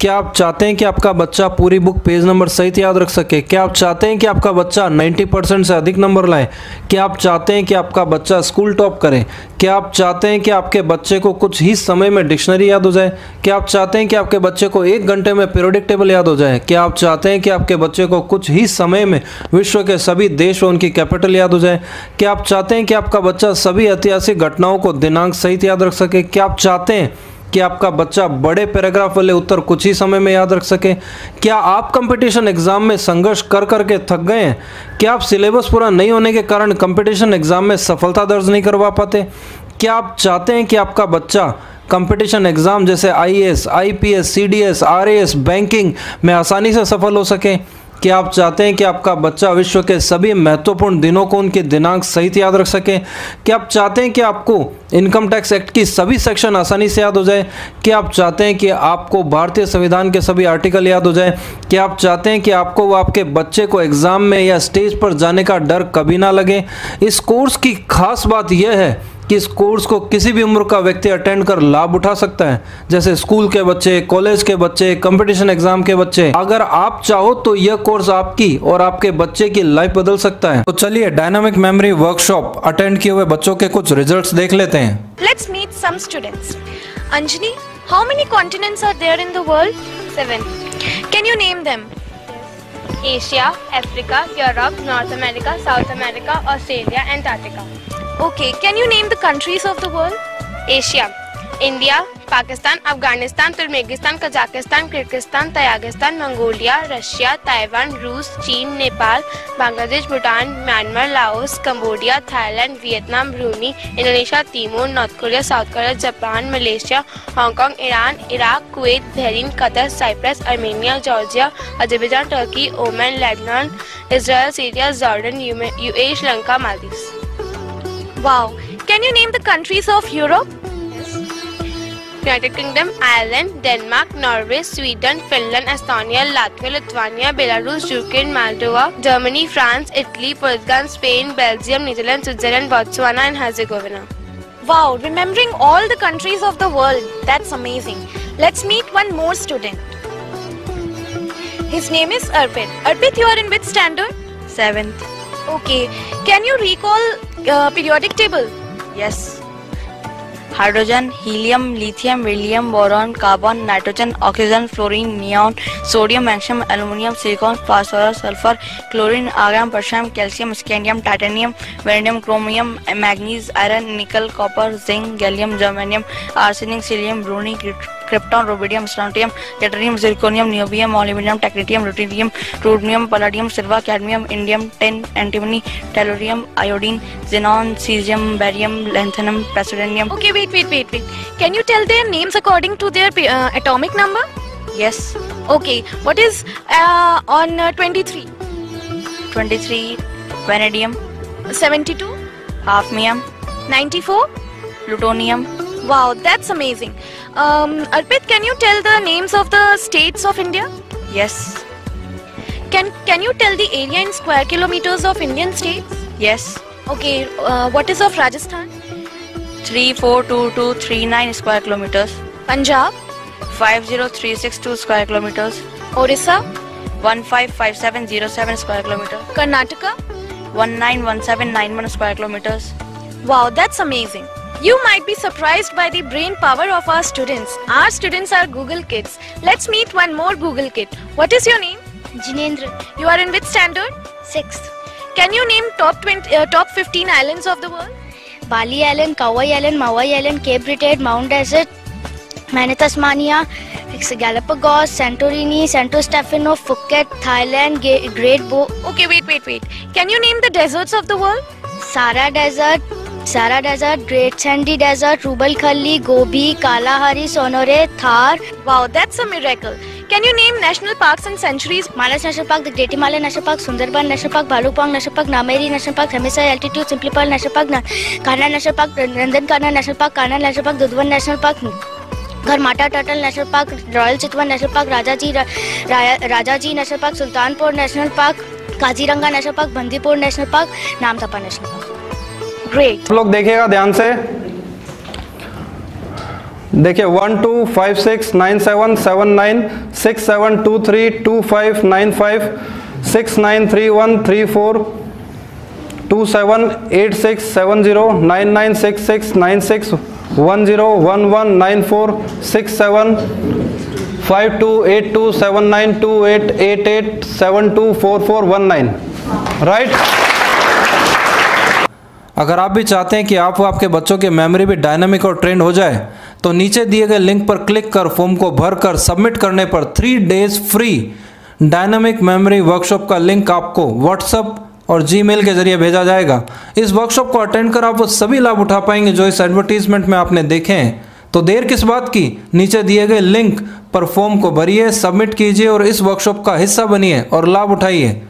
क्या आप चाहते हैं कि आपका बच्चा पूरी बुक पेज नंबर सहित याद रख सके? क्या आप चाहते हैं कि आपका बच्चा 90% से अधिक नंबर लाए? क्या आप चाहते हैं कि आपका बच्चा स्कूल टॉप करे? क्या आप चाहते हैं कि आपके बच्चे को कुछ ही समय में डिक्शनरी याद हो जाए? क्या आप चाहते हैं कि आपके बच्चे को 1 घंटे में पीरियोडिक टेबल याद हो जाए? क्या आप चाहते हैं कि आपके बच्चे को कुछ ही समय में विश्व के सभी देश और उनकी कैपिटल याद हो जाए? क्या आप चाहते हैं कि आपका बच्चा सभी ऐतिहासिक घटनाओं को दिनांक सहित याद रख सके? क्या आप चाहते हैं कि आपका बच्चा बड़े पैराग्राफ वाले उत्तर कुछ ही समय में याद रख सके? क्या आप कंपटीशन एग्जाम में संघर्ष कर करके थक गए हैं? क्या आप सिलेबस पूरा नहीं होने के कारण कंपटीशन एग्जाम में सफलता दर्ज नहीं करवा पाते? क्या आप चाहते हैं कि आपका बच्चा कंपटीशन एग्जाम जैसे IAS, IPS, CDS, RAS, banking में आसानी से सफल हो सके? क्या आप चाहते हैं कि आपका बच्चा विश्व के सभी महत्वपूर्ण दिनों को उनके दिनांक सहित याद रख सके? क्या आप चाहते हैं कि आपको इनकम टैक्स एक्ट की सभी सेक्शन आसानी से याद हो जाए? क्या आप चाहते हैं कि आपको भारतीय संविधान के सभी आर्टिकल याद हो जाए? क्या आप चाहते हैं कि आपको व आपके बच्चे को एग्जाम में या स्टेज पर जाने का डर कभी ना लगे? इस कोर्स की खास बात यह है कि इस कोर्स को किसी भी उम्र का व्यक्ति अटेंड कर लाभ उठा सकता है, जैसे स्कूल के बच्चे, कॉलेज के बच्चे, कंपटीशन एग्जाम के बच्चे। अगर आप चाहो तो यह कोर्स आपकी और आपके बच्चे की लाइफ बदल सकता है। तो चलिए डायनामिक मेमोरी वर्कशॉप अटेंड किए हुए बच्चों के कुछ रिजल्ट्स देख लेते हैं। Let's meet some students. Anjali, how many continents are there in the world? 7. Can you name them? Asia, Africa, Europe, North America, South America, Australia, Antarctica. Okay, can you name the countries of the world? Asia, India, Pakistan, Afghanistan, Turkmenistan, Kazakhstan, Kyrgyzstan, Tajikistan, Mongolia, Russia, Taiwan, Russia, China, Nepal, Bangladesh, Bhutan, Myanmar, Laos, Cambodia, Thailand, Vietnam, Brunei, Indonesia, Timor, North Korea, South Korea, Japan, Malaysia, Hong Kong, Iran, Iraq, Kuwait, Bahrain, Qatar, Cyprus, Armenia, Georgia, Azerbaijan, Turkey, Oman, Lebanon, Israel, Syria, Jordan, UAE, Sri Lanka, Maldives. Wow, can you name the countries of Europe? United Kingdom, Ireland, Denmark, Norway, Sweden, Finland, Estonia, Latvia, Lithuania, Belarus, Ukraine, Moldova, Germany, France, Italy, Portugal, Spain, Belgium, Netherlands, Switzerland, Botswana and Herzegovina. Wow, remembering all the countries of the world, that's amazing. Let's meet one more student. His name is Arpit. Arpit, you are in which standard? 7th. Okay, can you recall periodic table? Yes. Hydrogen, helium, lithium, beryllium, boron, carbon, nitrogen, oxygen, fluorine, neon, sodium, magnesium, aluminum, silicon, phosphorus, sulfur, chlorine, argon, potassium, calcium, scandium, titanium, vanadium, chromium, manganese, iron, nickel, copper, zinc, gallium, germanium, arsenic, cesium, bromine, krypton, rubidium, strontium, yttrium, zirconium, niobium, molybdenum, technetium, ruthenium, ruthenium, palladium, silver, cadmium, indium, tin, antimony, tellurium, iodine, xenon, cesium, barium, lanthanum, praseodymium. Okay, wait. Can you tell their names according to their atomic number? Yes. Okay, what is on 23? 23, vanadium, 72? hafnium, 94? plutonium. Wow, that's amazing. Arpit, can you tell the names of the states of India? Yes. Can you tell the area in square kilometers of Indian states? Yes. Okay, what is of Rajasthan? 342239 square kilometers. Punjab? 50362 square kilometers. Orissa? 155707 square kilometers. Karnataka? 191791 square kilometers. Wow, that's amazing. You might be surprised by the brain power of our students. Our students are Google kids. Let's meet one more Google kid. What is your name? Jinendra. You are in which standard? 6th. Can you name top 15 islands of the world? Bali Island, Kauai Island, Maui Island, Cape Breton, Mount Desert, Tasmania, Galapagos, Santorini, Santo Stefano, Phuket, Thailand, Great Bo. Okay, wait. Can you name the deserts of the world? Sahara Desert, Great Sandy Desert, Rubal Khali, Gobi, Kalahari, Sonore, Thar. Wow, that's a miracle. Can you name national parks and sanctuaries? Manas National Park, the Great Himalayan National Park, Sundarban National Park, Bhalupang National Park, Nameri National Park, Hemisa Altitude, Simplipal National Park, Kanha National Park, Nandankana National Park, Kanha National Park, Dudhwan National Park, Gharmata Turtle National Park, Royal Chitwan National Park, Rajaji National Park, Sultanpur National Park, Kaziranga National Park, Bandipur National Park, Namthapa National Park. Great. आप लोग देखिएगा ध्यान से। देखिए 1256977967232595 6931342786901194675282792888724419 right. अगर आप भी चाहते हैं कि आप व आपके बच्चों की मेमोरी भी डायनामिक और ट्रेंड हो जाए तो नीचे दिए गए लिंक पर क्लिक कर फॉर्म को भरकर सबमिट करने पर 3 days free dynamic memory workshop का लिंक आपको व्हाट्सएप और जीमेल के जरिए भेजा जाएगा। इस वर्कशॉप को अटेंड कर आप वो सभी लाभ उठा पाएंगे जो इस एडवर्टीजमेंट में आपने देखे हैं। तो देर किस बात की, नीचे दिए गए लिंक पर फॉर्म को भरिए, सबमिट कीजिए और इस वर्कशॉप का हिस्सा बनिए और लाभ उठाइए।